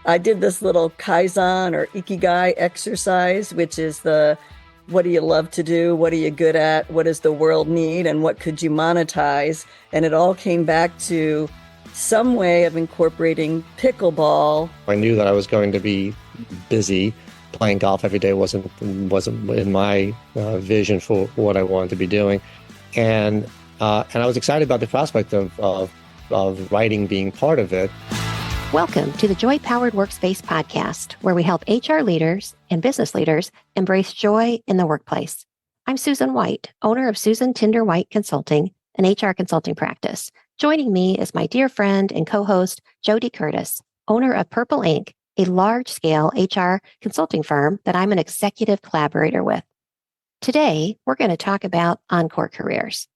I did this little Kaizen or Ikigai exercise, which is the what do you love to do? What are you good at? What does the world need? And what could you monetize? And it all came back to some way of incorporating pickleball. I knew that I was going to be busy. Playing golf every day wasn't in my vision for what I wanted to be doing. And I was excited about the prospect of writing being part of it. Welcome to the Joy-Powered Workspace podcast, where we help HR leaders and business leaders embrace joy in the workplace. I'm Susan White, owner of Susan Tinder White Consulting, an HR consulting practice. Joining me is my dear friend and co-host, JoDee Curtis, owner of Purple Inc., a large-scale HR consulting firm that I'm an executive collaborator with. Today, we're going to talk about Encore careers.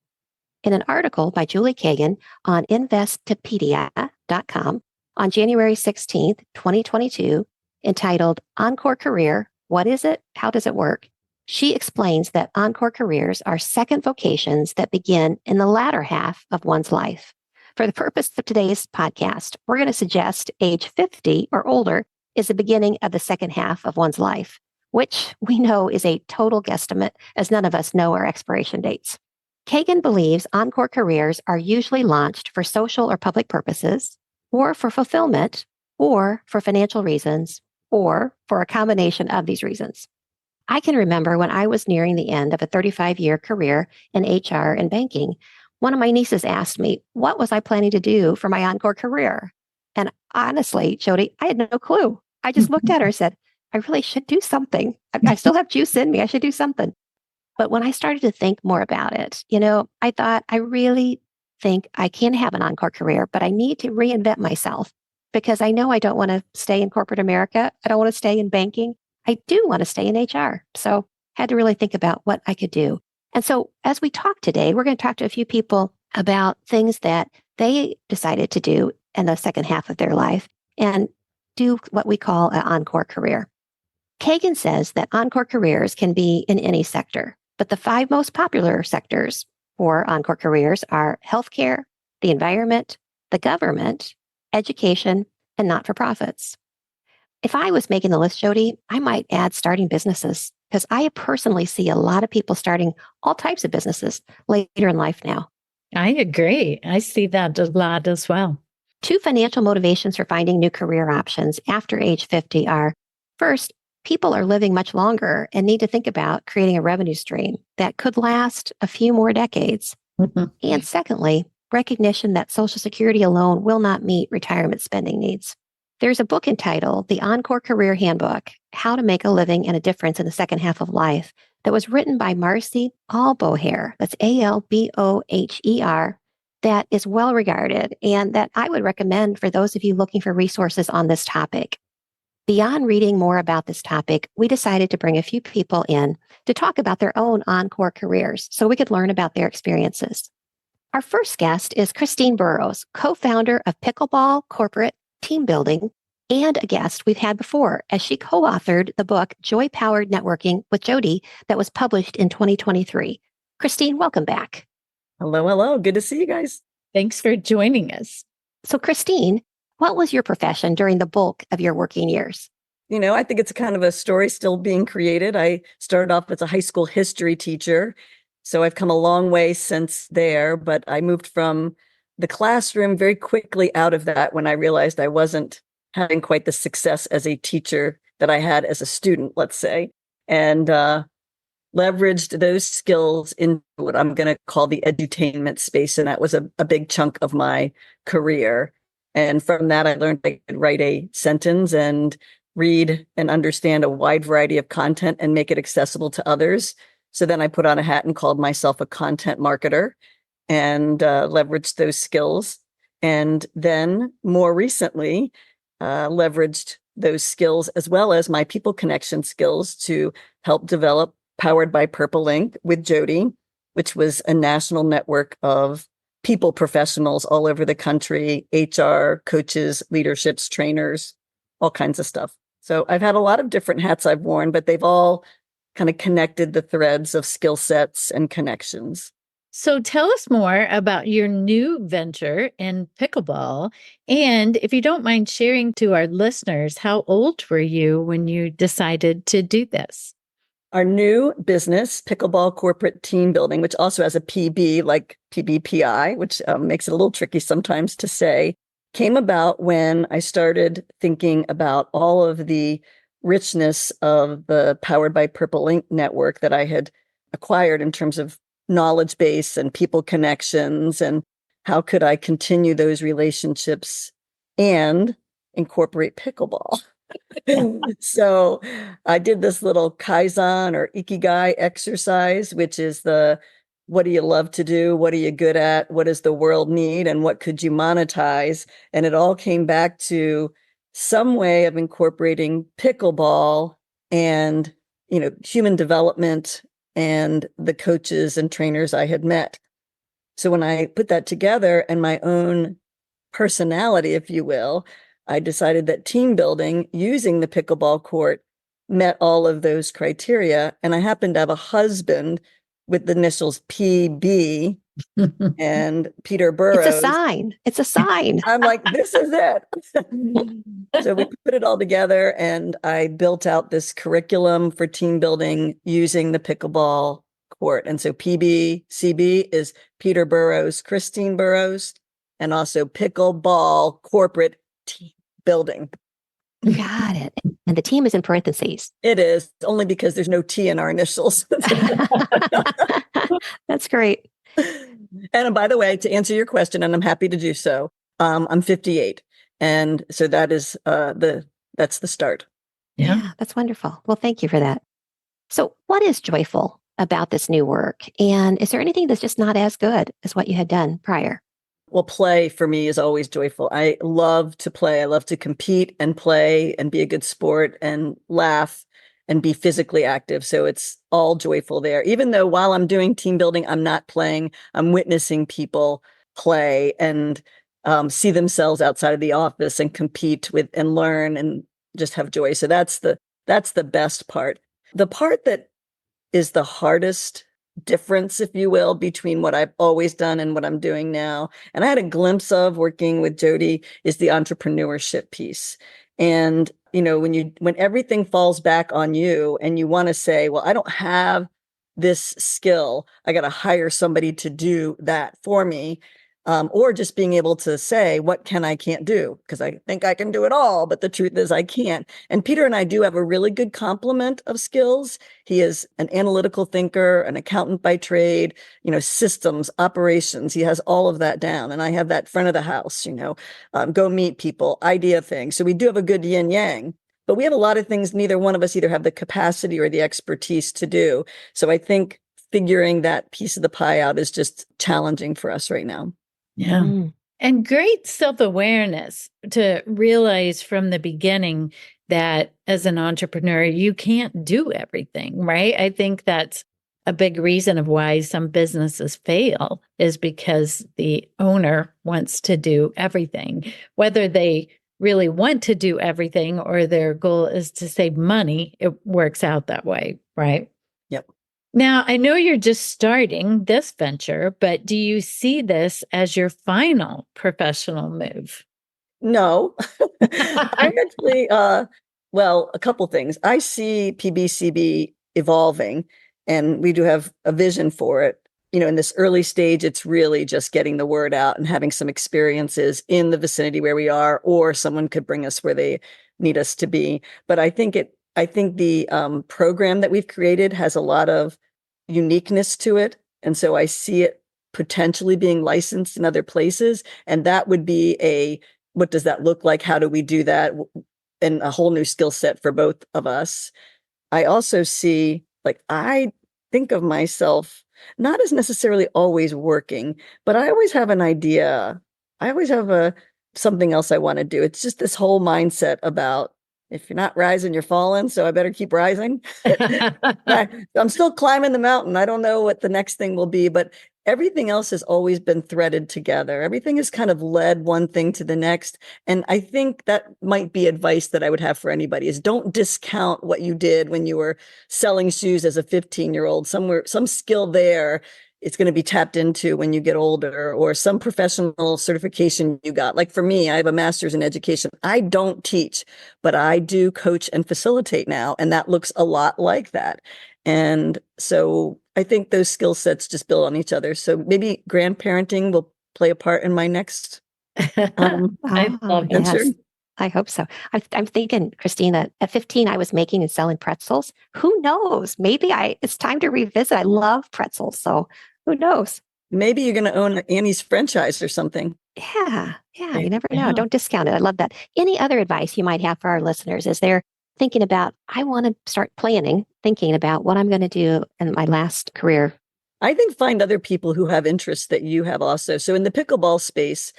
In an article by Julie Kagan on Investopedia.com, on January 16th, 2022, entitled Encore Career, What is it? How does it work? She explains that Encore careers are second vocations that begin in the latter half of one's life. For the purpose of today's podcast, we're going to suggest age 50 or older is the beginning of the second half of one's life, which we know is a total guesstimate as none of us know our expiration dates. Kagan believes Encore careers are usually launched for social or public purposes, or for fulfillment, or for financial reasons, or for a combination of these reasons. I can remember when I was nearing the end of a 35-year career in HR and banking, one of my nieces asked me, what was I planning to do for my Encore career? And honestly, JoDee, I had no clue. I just looked at her and said, I really should do something. I still have juice in me. I should do something. But when I started to think more about it, I thought, I really think I can have an Encore career, but I need to reinvent myself because I know I don't want to stay in corporate America. I don't want to stay in banking. I do want to stay in HR. So I had to really think about what I could do. And so as we talk today, we're going to talk to a few people about things that they decided to do in the second half of their life and do what we call an Encore career. Kagan says that Encore careers can be in any sector, but the 5 most popular sectors for Encore careers are healthcare, the environment, the government, education, and not-for-profits. If I was making the list, JoDee, I might add starting businesses because I personally see a lot of people starting all types of businesses later in life now. I agree. I see that a lot as well. 2 financial motivations for finding new career options after age 50 are, first, people are living much longer and need to think about creating a revenue stream that could last a few more decades. Mhm. And secondly, recognition that Social Security alone will not meet retirement spending needs. There's a book entitled The Encore Career Handbook, How to Make a Living and a Difference in the Second Half of Life, that was written by Marcy Alboher, that's Alboher, that is well regarded and that I would recommend for those of you looking for resources on this topic. Beyond reading more about this topic, we decided to bring a few people in to talk about their own Encore careers so we could learn about their experiences. Our first guest is Christine Burrows, co-founder of Pickleball Corporate Team Building, and a guest we've had before as she co-authored the book Joy-Powered Networking with JoDee that was published in 2023. Christine, welcome back. Hello, hello. Good to see you guys. Thanks for joining us. So Christine, what was your profession during the bulk of your working years? I think it's kind of a story still being created. I started off as a high school history teacher, so I've come a long way since there, but I moved from the classroom very quickly out of that when I realized I wasn't having quite the success as a teacher that I had as a student, let's say, and leveraged those skills into what I'm going to call the edutainment space, and that was a big chunk of my career. And from that, I learned I could write a sentence and read and understand a wide variety of content and make it accessible to others. So then I put on a hat and called myself a content marketer and leveraged those skills. And then more recently, leveraged those skills as well as my people connection skills to help develop Powered by Purple Inc. with JoDee, which was a national network of people professionals all over the country, HR, coaches, leaderships, trainers, all kinds of stuff. So I've had a lot of different hats I've worn, but they've all kind of connected the threads of skill sets and connections. So tell us more about your new venture in pickleball. And if you don't mind sharing to our listeners, how old were you when you decided to do this? Our new business, Pickleball Corporate Team Building, which also has a PB like PBPI, which makes it a little tricky sometimes to say, came about when I started thinking about all of the richness of the Powered by Purple Ink network that I had acquired in terms of knowledge base and people connections, and how could I continue those relationships and incorporate pickleball. So I did this little Kaizen or Ikigai exercise, which is what do you love to do? What are you good at? What does the world need? And what could you monetize? And it all came back to some way of incorporating pickleball and, human development and the coaches and trainers I had met. So when I put that together and my own personality, if you will, I decided that team building using the pickleball court met all of those criteria. And I happened to have a husband with the initials PB and Peter Burrows. It's a sign. It's a sign. I'm like, this is it. So we put it all together and I built out this curriculum for team building using the pickleball court. And so PBCB is Peter Burrows, Christine Burrows, and also pickleball corporate team building. Got it. And the team is in parentheses. It is only because there's no T in our initials. That's great. And by the way, to answer your question, and I'm happy to do so, I'm 58. And so that is that's the start. Yeah, that's wonderful. Well, thank you for that. So what is joyful about this new work? And is there anything that's just not as good as what you had done prior? Well, play for me is always joyful. I love to play. I love to compete and play and be a good sport and laugh and be physically active. So it's all joyful there. Even though while I'm doing team building, I'm not playing, I'm witnessing people play and see themselves outside of the office and compete with and learn and just have joy. So that's the best part. The part that is the hardest difference, if you will, between what I've always done and what I'm doing now, and I had a glimpse of working with JoDee, is the entrepreneurship piece. And when everything falls back on you and you want to say, well, I don't have this skill, I got to hire somebody to do that for me. Or just being able to say, what can't do? Because I think I can do it all, but the truth is I can't. And Peter and I do have a really good complement of skills. He is an analytical thinker, an accountant by trade, systems, operations. He has all of that down. And I have that front of the house, go meet people, idea things. So we do have a good yin yang, but we have a lot of things neither one of us either have the capacity or the expertise to do. So I think figuring that piece of the pie out is just challenging for us right now. Yeah. And great self-awareness to realize from the beginning that as an entrepreneur, you can't do everything, right? I think that's a big reason of why some businesses fail is because the owner wants to do everything, whether they really want to do everything or their goal is to save money. It works out that way, right? Yep. Now, I know you're just starting this venture, but do you see this as your final professional move? No, I actually, a couple things. I see PBCB evolving and we do have a vision for it. In this early stage, it's really just getting the word out and having some experiences in the vicinity where we are, or someone could bring us where they need us to be. But I think the program that we've created has a lot of uniqueness to it. And so I see it potentially being licensed in other places. And that would be what does that look like? How do we do that? And a whole new skill set for both of us. I also see, I think of myself not as necessarily always working, but I always have an idea. I always have something else I want to do. It's just this whole mindset about, if you're not rising, you're falling. So I better keep rising. I'm still climbing the mountain. I don't know what the next thing will be, but everything else has always been threaded together. Everything has kind of led one thing to the next. And I think that might be advice that I would have for anybody is don't discount what you did when you were selling shoes as a 15-year-old. Some skill there it's going to be tapped into when you get older, or some professional certification you got. Like for me, I have a master's in education. I don't teach, but I do coach and facilitate now. And that looks a lot like that. And so I think those skill sets just build on each other. So maybe grandparenting will play a part in my next I love that. venture. Yes, I hope so. I'm thinking, Christina, at 15, I was making and selling pretzels. Who knows? Maybe it's time to revisit. I love pretzels. So who knows? Maybe you're going to own Annie's franchise or something. Yeah. There You never you know. go. Don't discount it. I love that. Any other advice you might have for our listeners as they're thinking about, I want to start planning, thinking about what I'm going to do in my last career? I think find other people who have interests that you have also. So in the pickleball space,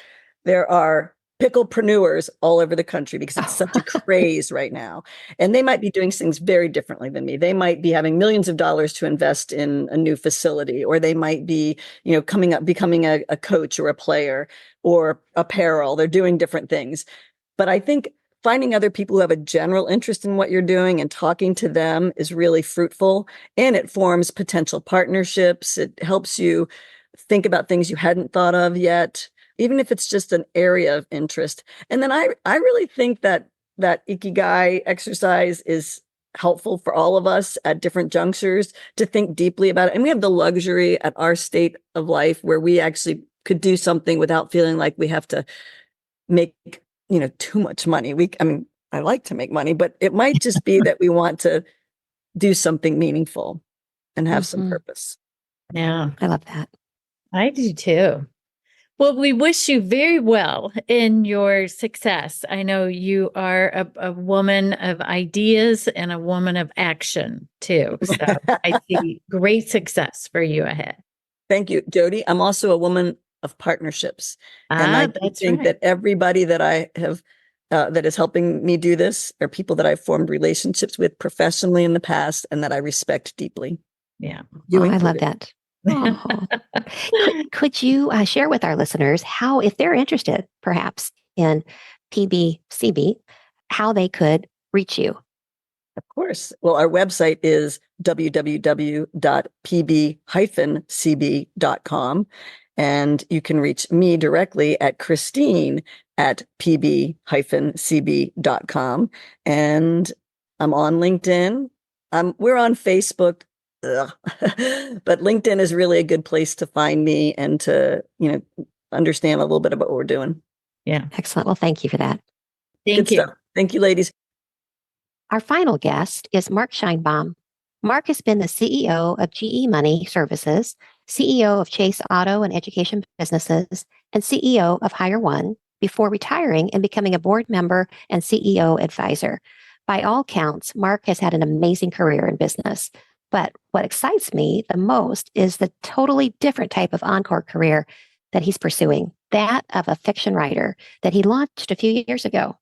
there are picklepreneurs all over the country because it's such a craze right now. And they might be doing things very differently than me. They might be having millions of dollars to invest in a new facility, or they might be, becoming a coach or a player or apparel. They're doing different things. But I think finding other people who have a general interest in what you're doing and talking to them is really fruitful, and it forms potential partnerships. It helps you think about things you hadn't thought of yet, even if it's just an area of interest. And then I really think that Ikigai exercise is helpful for all of us at different junctures to think deeply about it. And we have the luxury at our state of life where we actually could do something without feeling like we have to make too much money. I like to make money, but it might just be that we want to do something meaningful and have some purpose. Yeah, I love that. I do too. Well, we wish you very well in your success. I know you are a woman of ideas and a woman of action too. So I see great success for you ahead. Thank you, JoDee. I'm also a woman of partnerships. And I That's think right. that everybody that I have that is helping me do this are people that I've formed relationships with professionally in the past and that I respect deeply. Yeah. You I love included. that. Oh. Could you share with our listeners how, if they're interested perhaps in PBCB, how they could reach you? Of course. Well, our website is www.pb-cb.com. And you can reach me directly at Christine@pb-cb.com. And I'm on LinkedIn. We're on Facebook. But LinkedIn is really a good place to find me and to, understand a little bit about what we're doing. Yeah. Excellent. Well, thank you for that. Thank you. Stuff. Thank you, ladies. Our final guest is Marc Sheinbaum. Marc has been the CEO of GE Money Services, CEO of Chase Auto and Education Businesses, and CEO of Hire One before retiring and becoming a board member and CEO advisor. By all counts, Marc has had an amazing career in business. But what excites me the most is the totally different type of Encore career that he's pursuing, that of a fiction writer that he launched a few years ago.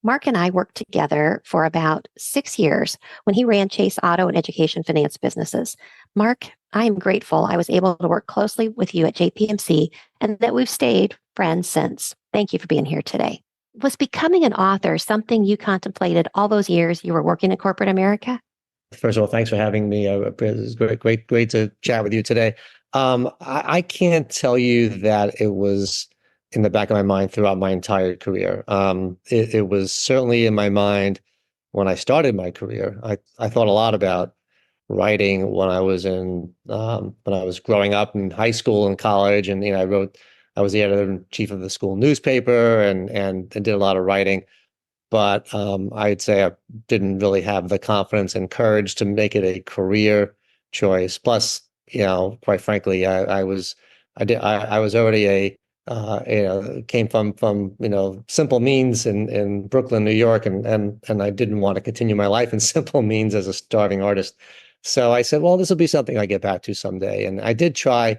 Marc and I worked together for about 6 years when he ran Chase Auto and Education Finance businesses. Marc, I am grateful I was able to work closely with you at JPMC and that we've stayed friends since. Thank you for being here today. Was becoming an author something you contemplated all those years you were working in corporate America? First of all, thanks for having me. It's great to chat with you today. I can't tell you that it was in the back of my mind throughout my entire career. It was certainly in my mind when I started my career. I thought a lot about writing when I was growing up in high school and college, and I was the editor-in-chief of the school newspaper and did a lot of writing. But I'd say I didn't really have the confidence and courage to make it a career choice. Plus, quite frankly, I was already came from simple means in Brooklyn, New York, and I didn't want to continue my life in simple means as a starving artist. So I said, well, this will be something I get back to someday. And I did try.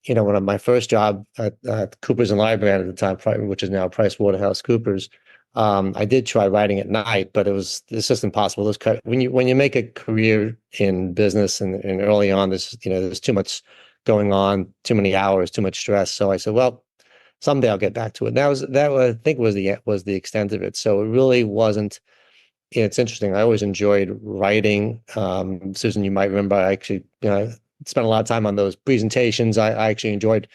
One of my first job at Coopers and Lybrand at the time, which is now PricewaterhouseCoopers. I did try writing at night, but it's just impossible. When you make a career in business and early on, there's too much going on, too many hours, too much stress. So I said, well, someday I'll get back to it. And that I think was the extent of it. So it really wasn't. It's interesting. I always enjoyed writing. Susan, you might remember I actually spent a lot of time on those presentations. I actually enjoyed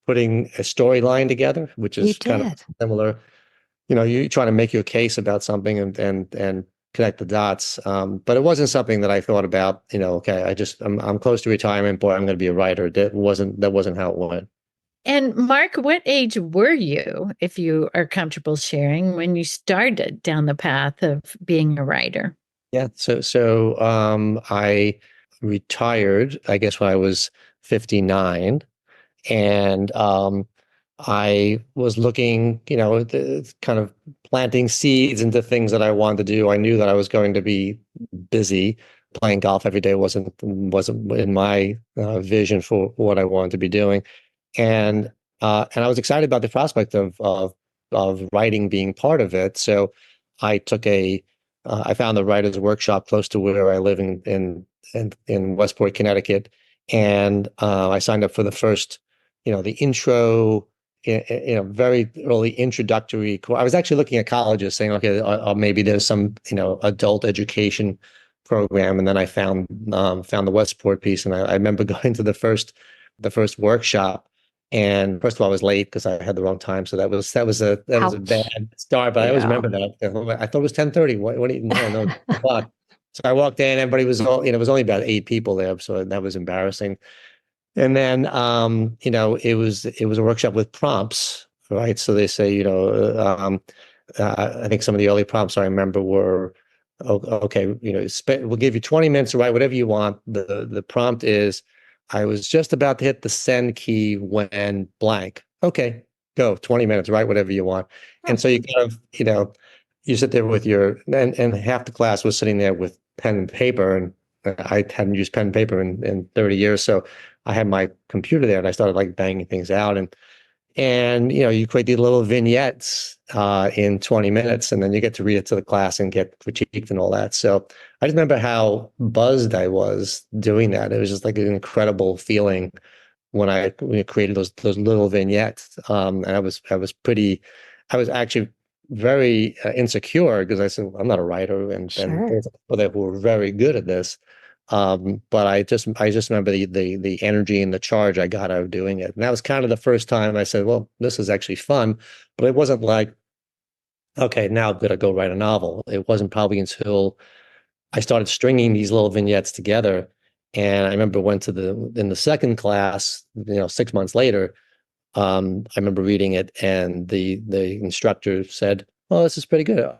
putting a storyline together, which You is kind of did. similar. You trying to make your case about something and connect the dots. But it wasn't something that I thought about, okay, I'm close to retirement, boy, I'm going to be a writer. That wasn't how it went. And Mark, what age were you, if you are comfortable sharing, when you started down the path of being a writer? Yeah. So I retired, I guess, when I was 59. And I was looking, kind of planting seeds into things that I wanted to do. I knew that I was going to be busy. Playing golf every day wasn't in my vision for what I wanted to be doing, and I was excited about the prospect of writing being part of it. So I took I found a writer's workshop close to where I live in Westport, Connecticut, and I signed up for the first, the intro, very early introductory course. I was actually looking at colleges saying, okay, maybe there's some, adult education program. And then I found the Westport piece. And I remember going to the first workshop. And first of all, I was late because I had the wrong time. So that was a bad Ouch. start. But I always Yeah. remember that. I thought it was 10:30. What do you no, 2 o'clock. So I walked in, everybody was it was only about 8 people there. So that was embarrassing. And then, it was a workshop with prompts, right? So they say, I think some of the early prompts I remember were, okay, we'll give you 20 minutes to write whatever you want. The prompt is, I was just about to hit the send key when blank. Okay, go 20 minutes, write whatever you want. And so you kind of, you sit there with and half the class was sitting there with pen and paper, and I hadn't used pen and paper in 30 years. So I had my computer there and I started like banging things out, and you create these little vignettes in 20 minutes, and then you get to read it to the class and get critiqued and all that. So I just remember how buzzed I was doing that. It was just like an incredible feeling when I created those little vignettes. And I was actually very insecure because I said, I'm not a writer, and Sure. there's people there who were very good at this. But I just remember the energy and the charge I got out of doing it. And that was kind of the first time I said, well, this is actually fun. But it wasn't like, okay, now I'm going to go write a novel. It wasn't probably until I started stringing these little vignettes together. And I remember in the second class, 6 months later, I remember reading it, and the instructor said, "Oh, this is pretty good.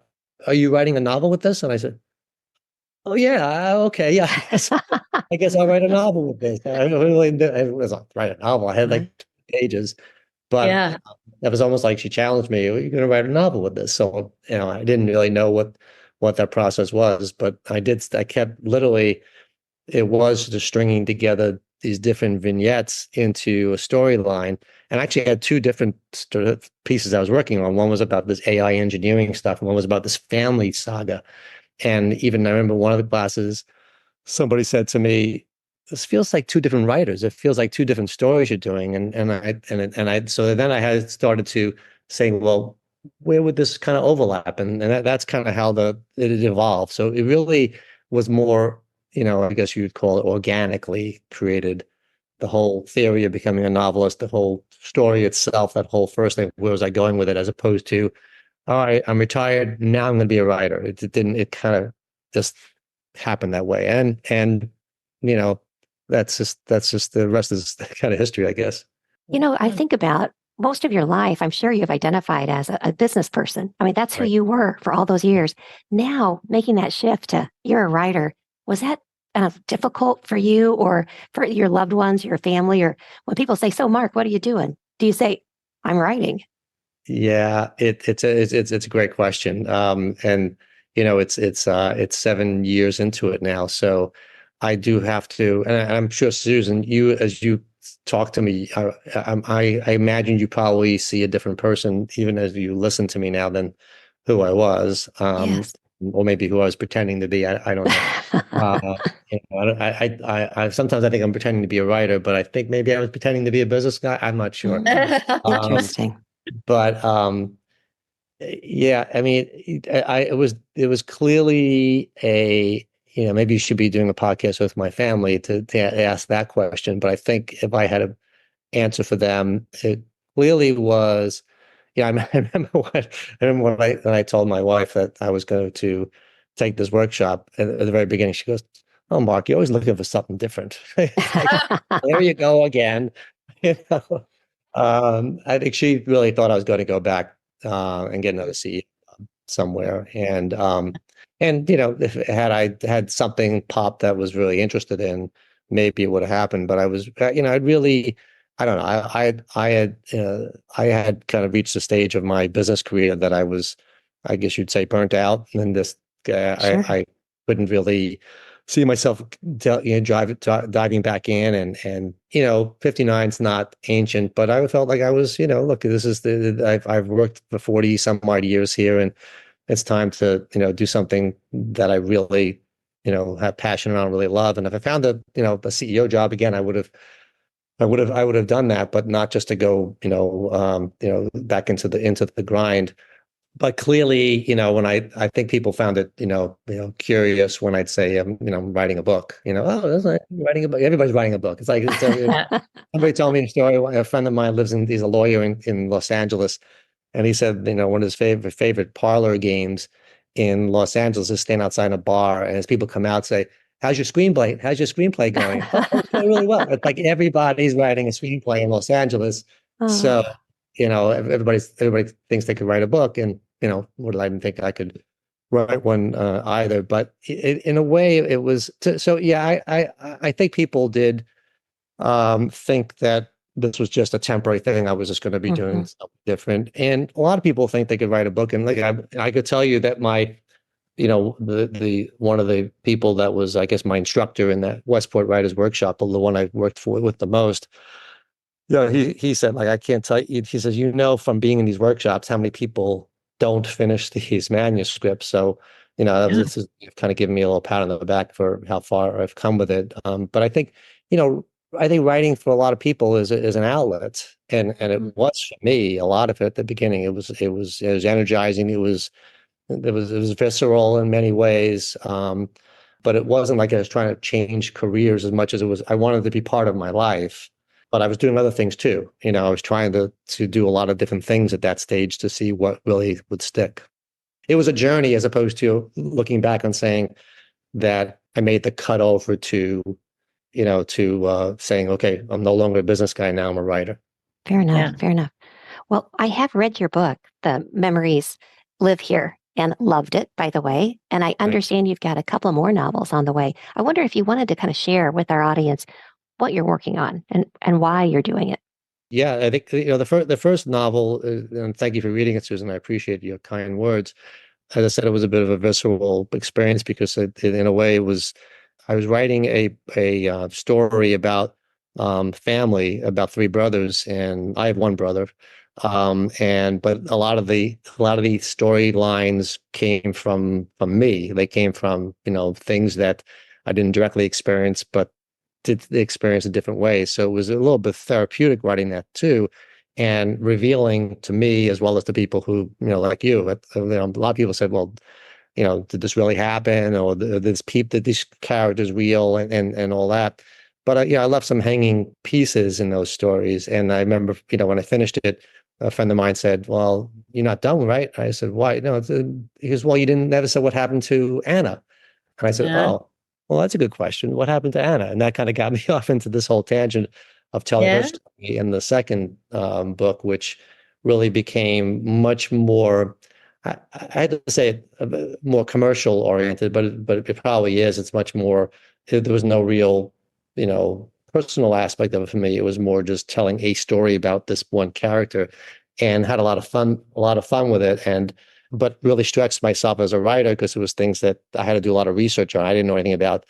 Are you writing a novel with this?" And I said, "Oh yeah, okay, yeah. I guess I'll write a novel with this." I really it was not write a novel. I had like 2 pages, but Yeah. that was almost like she challenged me. Are you going to write a novel with this? So I didn't really know what that process was, but I did. I kept literally. It was just stringing together these different vignettes into a storyline. And I actually had 2 different pieces I was working on. One was about this AI engineering stuff, and one was about this family saga. And even I remember one of the classes, somebody said to me, "This feels like 2 different writers. It feels like 2 different stories you're doing." So then I had started to say, well, where would this kind of overlap? And that's kind of how it evolved. So it really was more, I guess you would call it organically created. The whole theory of becoming a novelist, the whole story itself, that whole first thing, where was I going with it, as opposed to, all right, I'm retired, now I'm going to be a writer. It kind of just happened that way. And that's just the rest is kind of history, I guess. I think about most of your life, I'm sure you've identified as a business person. I mean, that's who Right. you were for all those years. Now, making that shift to you're a writer, was that kind of difficult for you or for your loved ones, your family? Or when people say, "So, Mark, what are you doing?" Do you say, "I'm writing"? Yeah, it's a great question. And it's 7 years into it now. So I do have to, and I'm sure, Susan, as you talk to me, I imagine you probably see a different person even as you listen to me now than who I was, Yes. or maybe who I was pretending to be. I don't know. Sometimes I think I'm pretending to be a writer, but I think maybe I was pretending to be a business guy. I'm not sure. Um, Interesting. but yeah, I mean, it was clearly maybe you should be doing a podcast with my family to ask that question. But I think if I had an answer for them, it clearly was, I remember when I told my wife that I was going to take this workshop at the very beginning. She goes, "Oh, Mark, you're always looking for something different." It's like, there you go again. You know? I think she really thought I was going to go back and get another seat somewhere. And if had I had something pop that was really interested in, maybe it would have happened. But I was, I'd really, I don't know. I had kind of reached the stage of my business career that I was, I guess you'd say, burnt out. And this, Sure. I couldn't really see myself, diving back in. And 59 is not ancient, but I felt like I was, look, this is I've worked for 40 some odd years here, and it's time to, do something that I really, have passion on, really love. And if I found a CEO job again, I would have done that, but not just to go, back into the grind. But clearly, when I think people found it, curious when I'd say, I'm writing a book, oh, that's like writing a book. Everybody's writing a book. It's like, somebody told me a story. A friend of mine he's a lawyer in Los Angeles. And he said, one of his favorite parlor games in Los Angeles is stand outside a bar, and as people come out, say, "How's your screenplay? How's your screenplay going?" "Oh, it's going really well." It's like everybody's writing a screenplay in Los Angeles. So, Oh, everybody thinks they could write a book, and what did I even think I could write one either? But in a way, it was so. Yeah, I think people did think that this was just a temporary thing. I was just going to be doing mhm. something different. And a lot of people think they could write a book. And like I could tell you that the one of the people that was, I guess, my instructor in that Westport Writers Workshop, the one I worked with the most, he said, like, I can't tell you. He says, from being in these workshops, how many people don't finish these manuscripts. So, Yeah. this is kind of giving me a little pat on the back for how far I've come with it. But you know, I think writing for a lot of people is an outlet, and it Mhm. was for me a lot of it at the beginning. It was energizing. It was visceral in many ways. But it wasn't like I was trying to change careers as much as it was. I wanted to be part of my life, but I was doing other things too. I was trying to do a lot of different things at that stage to see what really would stick. It was a journey as opposed to looking back and saying that I made the cut over to saying, okay, I'm no longer a business guy now. I'm a writer. Fair enough. Yeah. Fair enough. Well, I have read your book, The Memories Live Here, and loved it, by the way. And I understand you've got a couple more novels on the way. I wonder if you wanted to kind of share with our audience what you're working on and why you're doing it. Yeah, I think the first novel, and thank you for reading it, Susan. I appreciate your kind words. As I said, it was a bit of a visceral experience because in a way, I was writing a story about family, about three brothers, and I have one brother. But a lot of the storylines came from me. They came from things that I didn't directly experience, but did the experience in different ways. So it was a little bit therapeutic writing that too, and revealing to me as well as to people who, like you, a lot of people said, well, did this really happen? Or did these characters real and all that. But I left some hanging pieces in those stories. And I remember, when I finished it, a friend of mine said, "Well, you're not done, right?" I said, "Why?" No, he goes, "Well, you didn't never say what happened to Anna." And I said, Yeah. "Oh, well, that's a good question. What happened to Anna?" And that kind of got me off into this whole tangent of telling her Yeah. story in the second book, which really became much more, I had to say it, more commercial oriented, but it probably is. It's much more, there was no real, personal aspect of it for me. It was more just telling a story about this one character, and had a lot of fun with it. But really stretched myself as a writer because it was things that I had to do a lot of research on. I didn't know anything about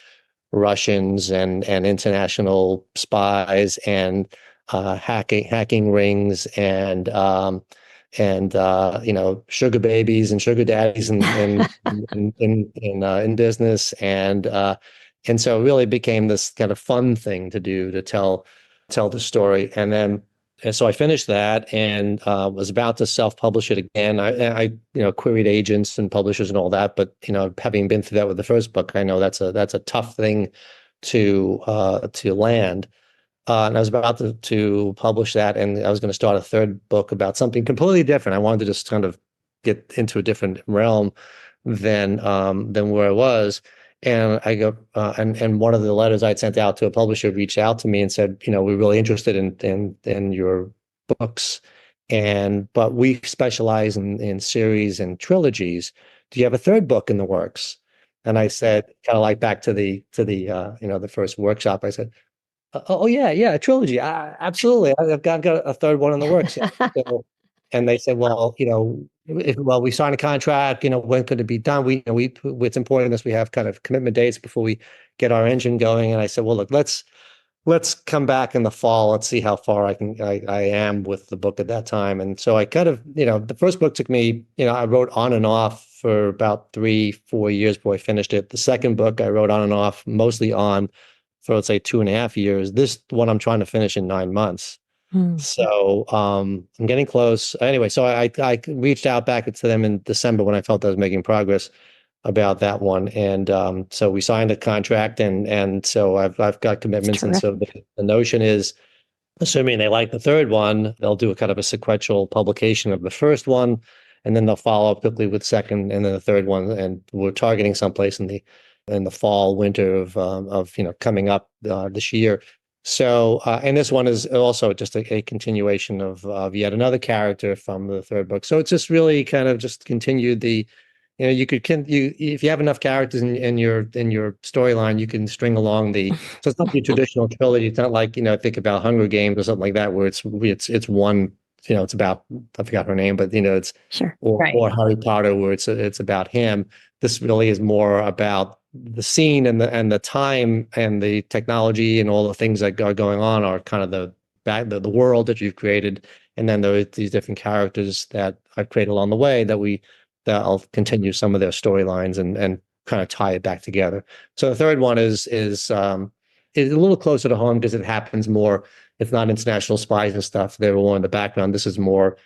Russians and international spies and hacking rings and sugar babies and sugar daddies in business, and so it really became this kind of fun thing to do to tell the story. And then and so I finished that and was about to self-publish it again. I queried agents and publishers and all that, but having been through that with the first book, I know that's a tough thing to land. And I was about to publish that, and I was going to start a third book about something completely different. I wanted to just kind of get into a different realm than where I was. And I go, and one of the letters I'd sent out to a publisher reached out to me and said, we're really interested in your books, but we specialize in series and trilogies. Do you have a third book in the works? And I said, kind of like back to the first workshop, I said, oh yeah, yeah, a trilogy. Absolutely. I've got a third one in the works. So, and they said, well, we signed a contract, when could it be done? It's important that we have kind of commitment dates before we get our engine going. And I said, well, look, let's come back in the fall. Let's see how far I am with the book at that time. And so I kind of, the first book took me, I wrote on and off for about 3-4 years before I finished it. The second book I wrote on and off, mostly on for, let's say, 2.5 years. This one I'm trying to finish in 9 months. So I'm getting close. Anyway, so I reached out back to them in December when I felt I was making progress about that one. And so we signed a contract, and so I've got commitments. And so the notion is, assuming they like the third one, they'll do a kind of a sequential publication of the first one, and then they'll follow up quickly with second and then the third one. And we're targeting someplace in the fall, winter of coming up this year. So, and this one is also just a continuation of yet another character from the third book. So it's just really kind of just continued the, if you have enough characters in your storyline, you can string along so it's not the traditional trilogy. It's not like, think about Hunger Games or something like that, where it's one, it's about, I forgot her name, but it's sure. Or Harry Potter, where it's about him. This really is more about the scene and the time and the technology and all the things that are going on are kind of the world that you've created, and then there are these different characters that I've created along the way that I'll continue some of their storylines and kind of tie it back together. So the third one is a little closer to home because it happens more. It's not international spies and stuff. They're all in the background. This is more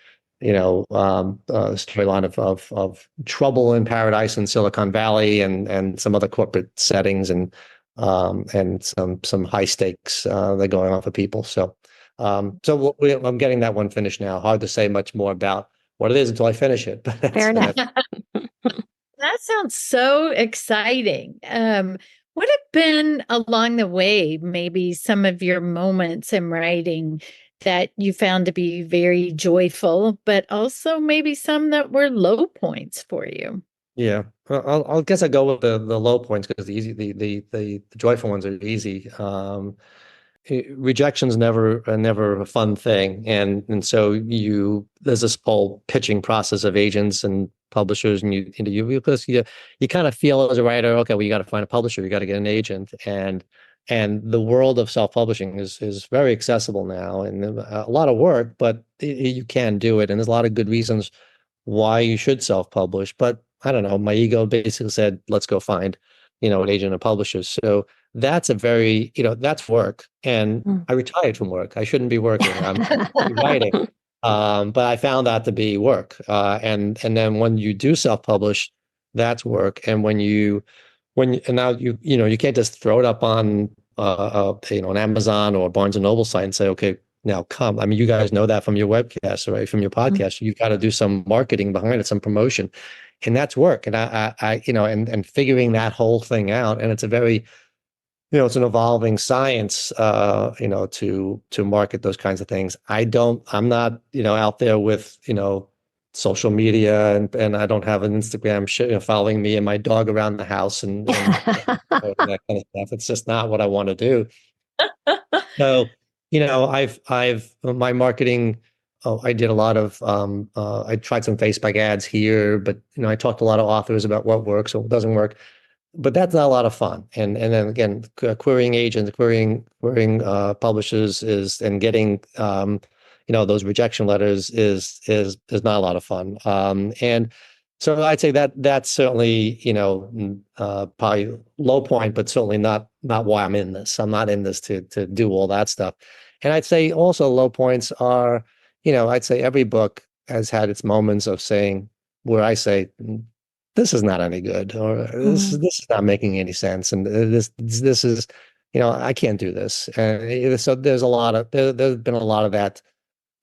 storyline of trouble in paradise in Silicon Valley and some other corporate settings and some high stakes that are going on for people. So I'm getting that one finished now. Hard to say much more about what it is until I finish it. Fair enough. That sounds so exciting. What have been along the way, maybe some of your moments in writing that you found to be very joyful, but also maybe some that were low points for you? Yeah, well, I guess I go with the low points because the joyful ones are easy. Rejection's never a fun thing, and so there's this whole pitching process of agents and publishers, and you kind of feel as a writer, okay, well, you got to find a publisher, you got to get an agent, and the world of self-publishing is very accessible now, and a lot of work, but you can do it, and there's a lot of good reasons why you should self-publish. But I don't know, my ego basically said, let's go find an agent and publisher. So that's that's work. And I retired from work. I shouldn't be working. I'm writing. But I found that to be work. And then when you do self-publish, that's work. And now you can't just throw it up on an Amazon or Barnes and Noble site and say, okay, now come. I mean, you guys know that from your webcast, right? From your podcast, you've got to do some marketing behind it, some promotion, and that's work. And and figuring that whole thing out. And it's a very, it's an evolving science, to market those kinds of things. I'm not, out there with, social media, and I don't have an Instagram following me and my dog around the house and that kind of stuff. It's just not what I want to do. So, I've my marketing. Oh, I did a lot of. I tried some Facebook ads here, but I talked to a lot of authors about what works or what doesn't work. But that's not a lot of fun. And then again, querying agents, querying publishers and getting those rejection letters is not a lot of fun. And so I'd say that's certainly probably low point, but certainly not why I'm in this. I'm not in this to do all that stuff. And I'd say also low points are, I'd say every book has had its moments of saying where I say, this is not any good, or this is not making any sense, and this is, I can't do this. And so there's a lot of there's been a lot of that,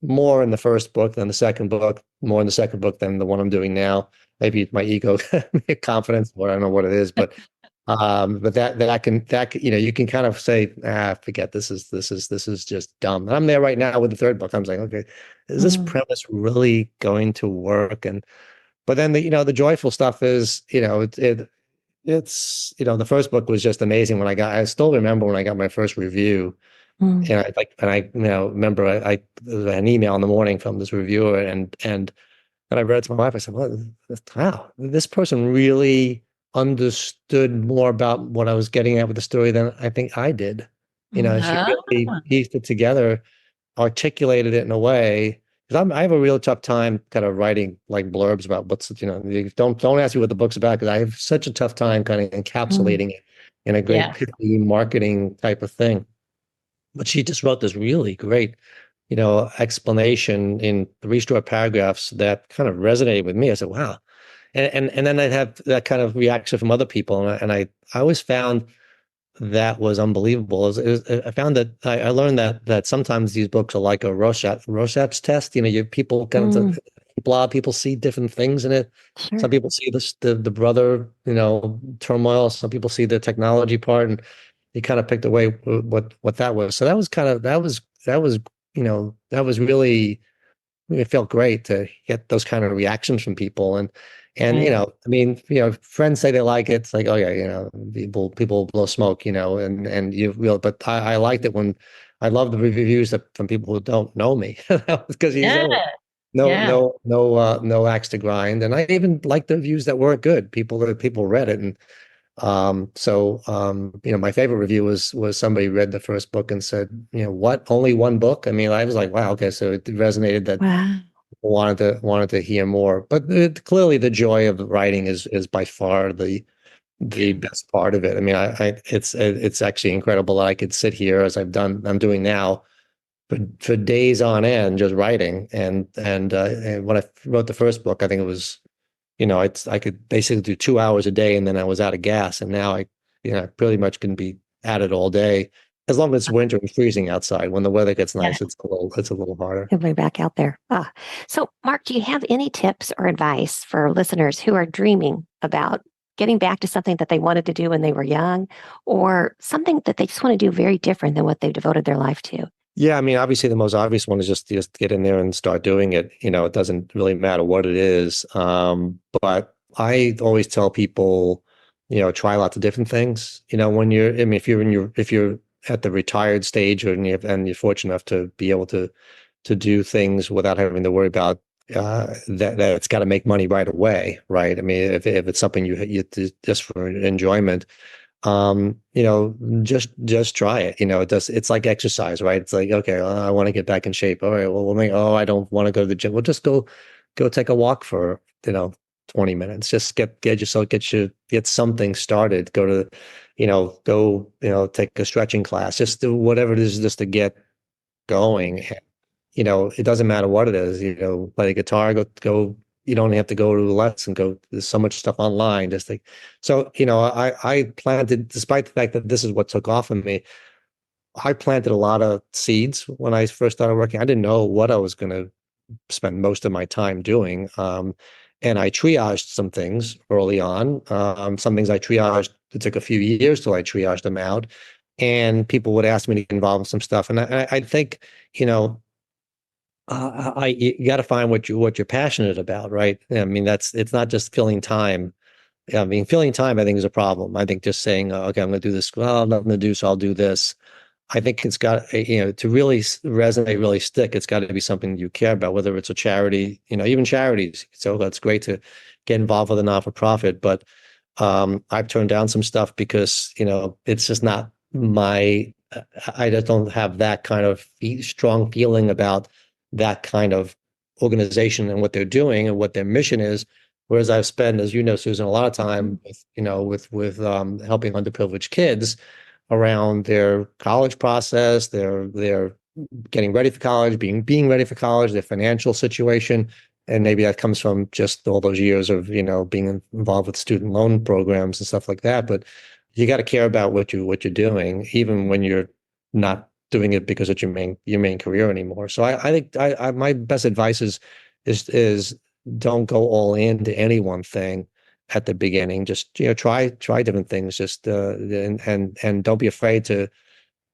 more in the first book than the second book, more in the second book than the one I'm doing now. Maybe my ego, confidence, or I don't know what it is, but you can kind of say, forget this is just dumb. And I'm there right now with the third book. I'm like, okay, is this premise really going to work? But then the joyful stuff is, it's the first book was just amazing. I still remember when I got my first review, and I remember I an email in the morning from this reviewer, and I read it to my wife. I said, well, wow, this person really understood more about what I was getting at with the story than I think I did. She really pieced it together, articulated it in a way. Because I have a real tough time kind of writing like blurbs about what's, don't ask me what the book's about, because I have such a tough time kind of encapsulating it in a great pithy marketing type of thing. But she just wrote this really great, explanation in 3 short paragraphs that kind of resonated with me. I said, wow. And then I'd have that kind of reaction from other people. And I always found that was unbelievable. I found that I learned that sometimes these books are like a Rorschach's test. People kind of a lot of people see different things in it. Sure. Some people see the brother, turmoil. Some people see the technology part, and he kind of picked away what that was. So that was really, it felt great to get those kind of reactions from people. And friends say they like it. It's like, oh yeah, people blow smoke, and but I liked it when I love the reviews from people who don't know me, because no axe to grind. And I even liked the reviews that weren't good. People read it. And my favorite review was somebody read the first book and said, what, only one book? I mean, I was like, wow, okay. So it resonated that wanted to hear more. But clearly the joy of writing is by far the best part of it. I mean, it's actually incredible that I could sit here as I'm doing now for days on end just writing. And when I wrote the first book, I think it was, I could basically do 2 hours a day, and then I was out of gas. And now I pretty much can be at it all day, as long as it's winter and freezing outside. When the weather gets nice, it's a little harder. He'll be back out there. So Marc, do you have any tips or advice for listeners who are dreaming about getting back to something that they wanted to do when they were young, or something that they just want to do very different than what they've devoted their life to? Yeah, I mean, obviously the most obvious one is just get in there and start doing it. It doesn't really matter what it is. But I always tell people, try lots of different things. If you're at the retired stage, and you're fortunate enough to be able to do things without having to worry about that it's got to make money right away, right? I mean, if it's something you just for enjoyment, just try it. It's like exercise, right? It's like, okay, well, I want to get back in shape. All right, well, I don't want to go to the gym. Well, just go take a walk for 20 minutes. Just get something started. Go to take a stretching class. Just do whatever it is, just to get going. It doesn't matter what it is. Play guitar. Go. You don't have to go to the lesson. There's so much stuff online. I planted, despite the fact that this is what took off in me, I planted a lot of seeds when I first started working. I didn't know what I was going to spend most of my time doing. And I triaged some things early on. Some things I triaged, it took a few years till I triaged them out. And people would ask me to get involved in some stuff. And I think, you got to find what you're passionate about, right? I mean, it's not just filling time. I mean, filling time, I think, is a problem. I think just saying, okay, I'm going to do this. Well, nothing to do, so I'll do this. I think it's got, to really resonate, really stick, it's got to be something you care about, whether it's a charity, even charities. So that's great to get involved with a not-for-profit. But I've turned down some stuff because, it's just not I just don't have that kind of strong feeling about that kind of organization and what they're doing and what their mission is. Whereas I've spent, as you know, Susan, a lot of time with helping underprivileged kids around their college process, their getting ready for college, being ready for college, their financial situation. And maybe that comes from just all those years of, being involved with student loan programs and stuff like that. But you got to care about what you're doing, even when you're not doing it because it's your main career anymore. So I think my best advice is don't go all into any one thing at the beginning. Just try different things. Just and don't be afraid to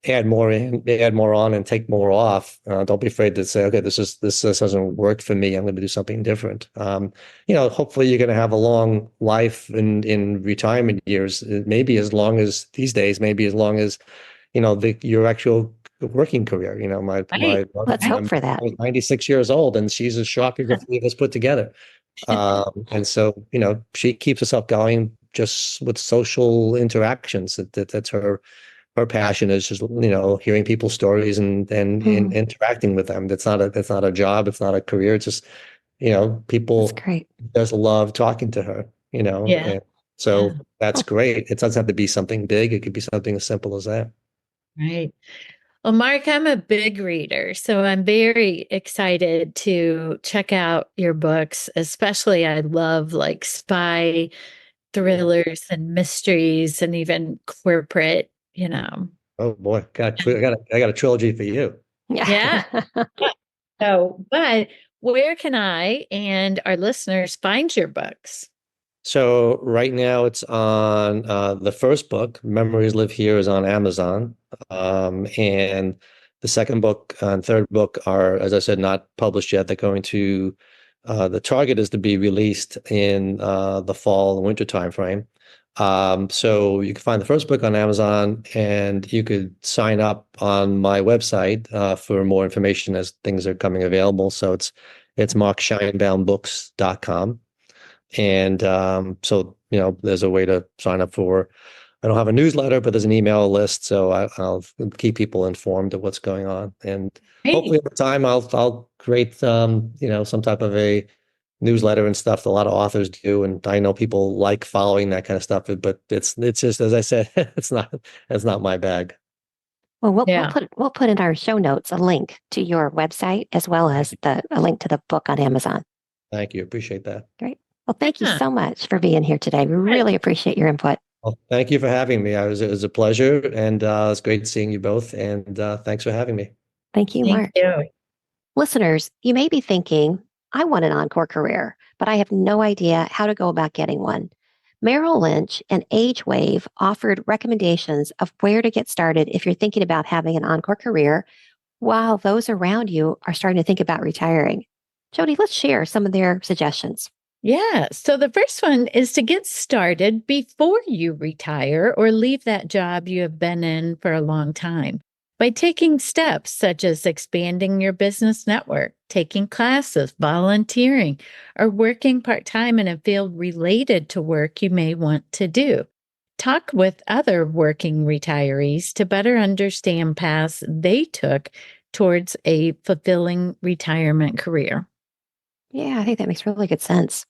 add more on, and take more off. Don't be afraid to say, okay, this doesn't work for me. I'm going to do something different. Hopefully you're going to have a long life in retirement years, maybe as long as these days, maybe as long as, your actual working career. My Right. Let's hope for that. is 96 years old, and she's as sharp as the three of us put together. And so, she keeps herself going just with social interactions. That's her passion, is just, hearing people's stories and interacting with them. That's not a job. It's not a career. It's just, people That's great. just love talking to her, Yeah. and so Yeah. that's great. It doesn't have to be something big. It could be something as simple as that. Right. Well, Mark, I'm a big reader, so I'm very excited to check out your books. Especially, I love like spy thrillers and mysteries and even corporate. Oh boy, I got a trilogy for you. Yeah. So, but where can I and our listeners find your books? So right now it's on the first book, Memories Live Here, is on Amazon. And the second book and third book are, as I said, not published yet. They're going to, the target is to be released in the fall and winter timeframe. So you can find the first book on Amazon, and you could sign up on my website for more information as things are coming available. So it's markscheinbaumbooks.com. And so, there's a way to sign up for, I don't have a newsletter, but there's an email list. So I'll keep people informed of what's going on. And hopefully over time, I'll create, some type of a newsletter and stuff. A lot of authors do. And I know people like following that kind of stuff, but it's just, as I said, it's not my bag. Well, Yeah. we'll put in our show notes a link to your website as well as a link to the book on Amazon. Thank you. Appreciate that. Great. Well, thank you Yeah. so much for being here today. We really appreciate your input. Well, thank you for having me. It was a pleasure, and it's great seeing you both. And thanks for having me. Thank you, Mark. Thank you. Listeners, you may be thinking, I want an Encore career, but I have no idea how to go about getting one. Merrill Lynch and AgeWave offered recommendations of where to get started if you're thinking about having an Encore career, while those around you are starting to think about retiring. JoDee, let's share some of their suggestions. Yeah. So the first one is to get started before you retire or leave that job you have been in for a long time by taking steps such as expanding your business network, taking classes, volunteering, or working part-time in a field related to work you may want to do. Talk with other working retirees to better understand paths they took towards a fulfilling retirement career. Yeah, I think that makes really good sense.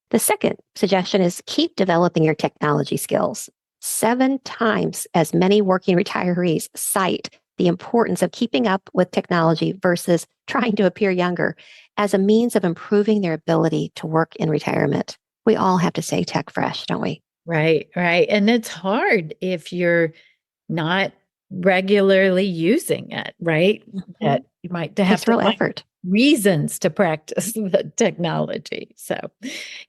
The second suggestion is keep developing your technology skills. 7 times as many working retirees cite the importance of keeping up with technology versus trying to appear younger as a means of improving their ability to work in retirement. We all have to stay tech fresh, don't we? Right, right. And it's hard if you're not regularly using it, right? That you might have Takes to real find effort. reasons to practice the technology. So,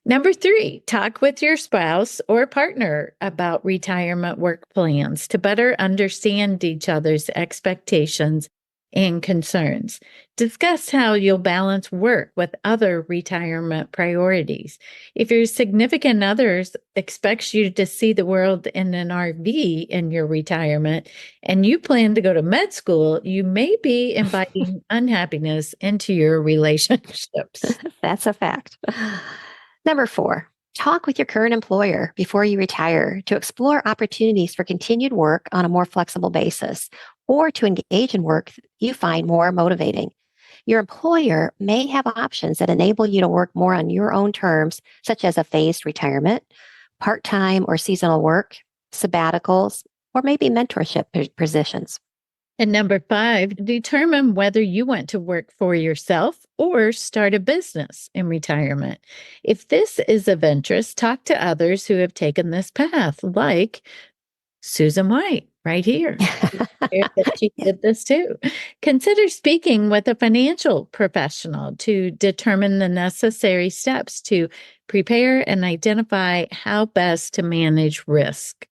number 3, talk with your spouse or partner about retirement work plans to better understand each other's expectations and concerns. Discuss how you'll balance work with other retirement priorities. If your significant other expects you to see the world in an RV in your retirement and you plan to go to med school, you may be inviting unhappiness into your relationships. That's a fact. Number 4, talk with your current employer before you retire to explore opportunities for continued work on a more flexible basis or to engage in work you find more motivating. Your employer may have options that enable you to work more on your own terms, such as a phased retirement, part-time or seasonal work, sabbaticals, or maybe mentorship positions. And number 5, determine whether you want to work for yourself or start a business in retirement. If this is of interest, talk to others who have taken this path, like Susan White, right here. She did this too. Consider speaking with a financial professional to determine the necessary steps to prepare and identify how best to manage risk.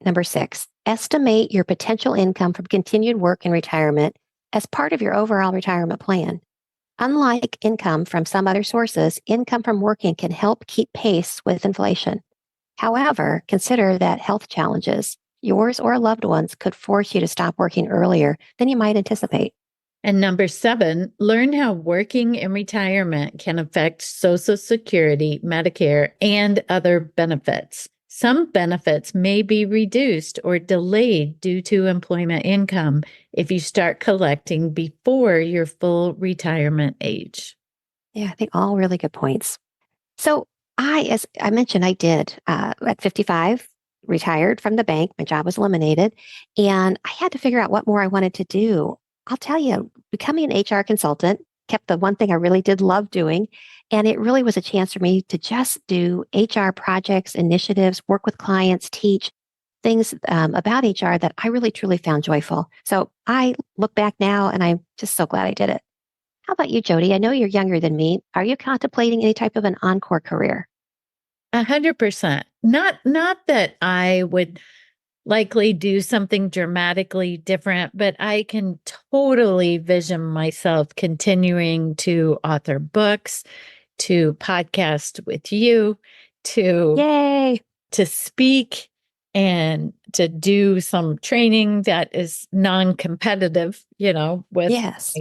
Number 6, estimate your potential income from continued work in retirement as part of your overall retirement plan. Unlike income from some other sources, income from working can help keep pace with inflation. However, consider that health challenges, yours or a loved one's, could force you to stop working earlier than you might anticipate. And number 7, learn how working in retirement can affect Social Security, Medicare, and other benefits. Some benefits may be reduced or delayed due to employment income if you start collecting before your full retirement age. Yeah, I think all really good points. So as I mentioned, I did at 55, retired from the bank. My job was eliminated, and I had to figure out what more I wanted to do. I'll tell you, becoming an HR consultant kept the one thing I really did love doing. And it really was a chance for me to just do HR projects, initiatives, work with clients, teach things about HR that I really truly found joyful. So I look back now and I'm just so glad I did it. How about you, JoDee? I know you're younger than me. Are you contemplating any type of an encore career? 100%. Not that I would likely do something dramatically different, but I can totally vision myself continuing to author books, to podcast with you, Yay! to speak, and to do some training that is non-competitive, Yes.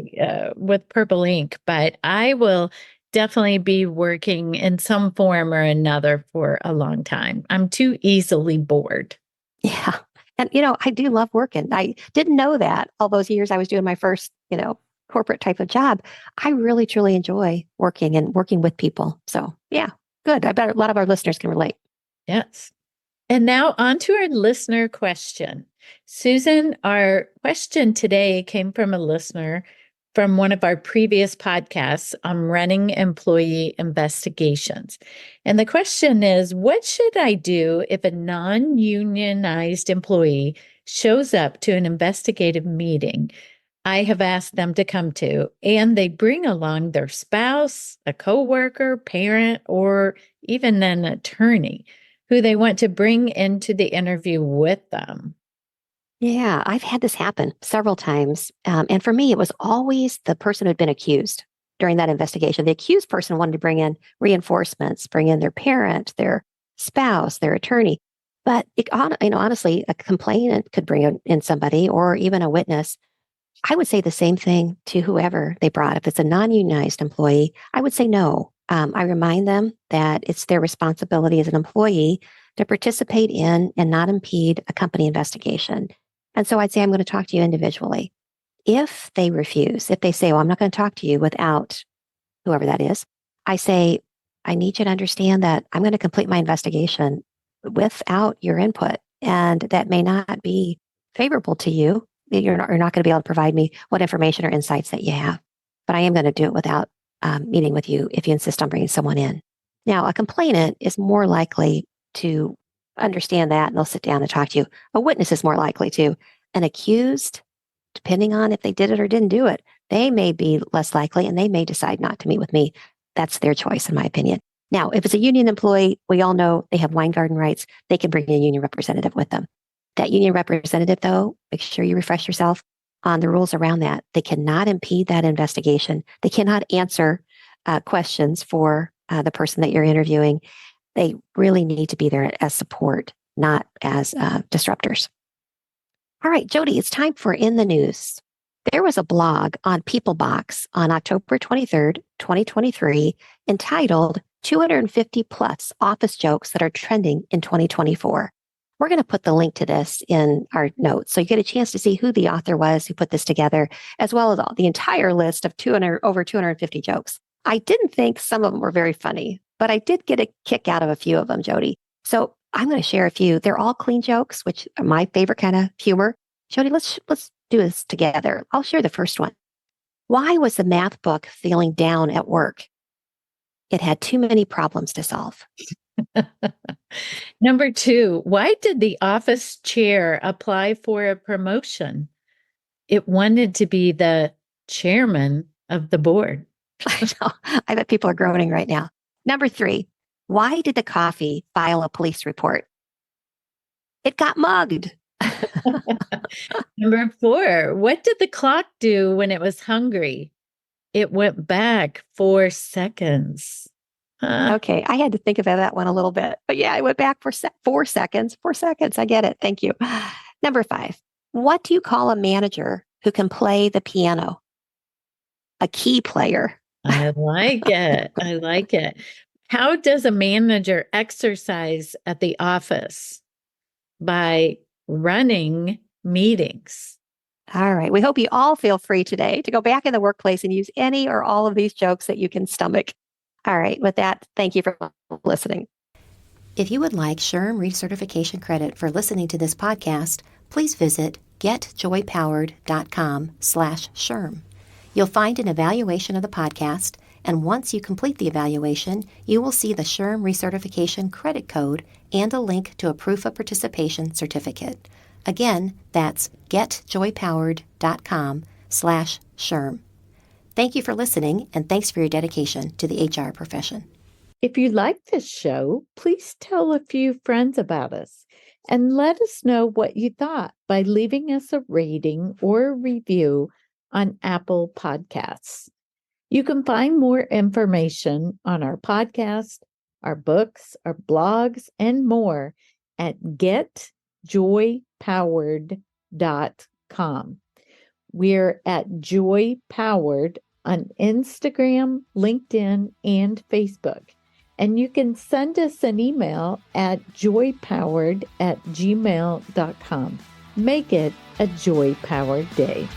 with Purple Ink. But I will definitely be working in some form or another for a long time. I'm too easily bored. Yeah. And, I do love working. I didn't know that all those years I was doing my first, corporate type of job. I really, truly enjoy working and working with people. So, yeah, good. I bet a lot of our listeners can relate. Yes. And now on to our listener question. Susan, our question today came from a listener from one of our previous podcasts on running employee investigations. And the question is, what should I do if a non-unionized employee shows up to an investigative meeting I have asked them to come to, and they bring along their spouse, a coworker, parent, or even an attorney who they want to bring into the interview with them? Yeah, I've had this happen several times. And for me, it was always the person who'd been accused during that investigation. The accused person wanted to bring in reinforcements, bring in their parent, their spouse, their attorney. But honestly, a complainant could bring in somebody or even a witness. I would say the same thing to whoever they brought. If it's a non-unionized employee, I would say no. I remind them that it's their responsibility as an employee to participate in and not impede a company investigation. And so I'd say, I'm going to talk to you individually. If they refuse, if they say, well, I'm not going to talk to you without whoever that is, I say, I need you to understand that I'm going to complete my investigation without your input. And that may not be favorable to you. You're not going to be able to provide me what information or insights that you have. But I am going to do it without meeting with you if you insist on bringing someone in. Now, a complainant is more likely to understand that and they'll sit down and talk to you. A witness is more likely to. An accused, depending on if they did it or didn't do it, they may be less likely and they may decide not to meet with me. That's their choice, in my opinion. Now, if it's a union employee, we all know they have wine garden rights. They can bring a union representative with them. That union representative, though, make sure you refresh yourself on the rules around that. They cannot impede that investigation. They cannot answer questions for the person that you're interviewing. They really need to be there as support, not as disruptors. All right, JoDee, it's time for In the News. There was a blog on PeopleBox on October 23rd, 2023, entitled 250 plus office jokes that are trending in 2024. We're going to put the link to this in our notes, so you get a chance to see who the author was who put this together, as well as the entire list of over 250 jokes. I didn't think some of them were very funny, but I did get a kick out of a few of them, JoDee. So I'm going to share a few. They're all clean jokes, which are my favorite kind of humor. JoDee, let's do this together. I'll share the first one. Why was the math book feeling down at work? It had too many problems to solve. Number 2, why did the office chair apply for a promotion? It wanted to be the chairman of the board. I know. I bet people are groaning right now. Number 3, why did the coffee file a police report? It got mugged. Number 4, what did the clock do when it was hungry? It went back 4 seconds. Okay, I had to think about that one a little bit. But yeah, I went back for 4 seconds. 4 seconds. I get it. Thank you. Number 5, what do you call a manager who can play the piano? A key player. I like it. I like it. How does a manager exercise at the office? By running meetings. All right. We hope you all feel free today to go back in the workplace and use any or all of these jokes that you can stomach. All right. With that, thank you for listening. If you would like SHRM recertification credit for listening to this podcast, please visit getjoypowered.com/SHRM. You'll find an evaluation of the podcast, and once you complete the evaluation, you will see the SHRM recertification credit code and a link to a proof of participation certificate. Again, that's getjoypowered.com/SHRM. Thank you for listening, and thanks for your dedication to the HR profession. If you like this show, please tell a few friends about us and let us know what you thought by leaving us a rating or a review on Apple Podcasts. You can find more information on our podcast, our books, our blogs, and more at getjoypowered.com. We're at Joy Powered on Instagram, LinkedIn, and Facebook. And you can send us an email at joypowered@gmail.com. Make it a joy-powered day.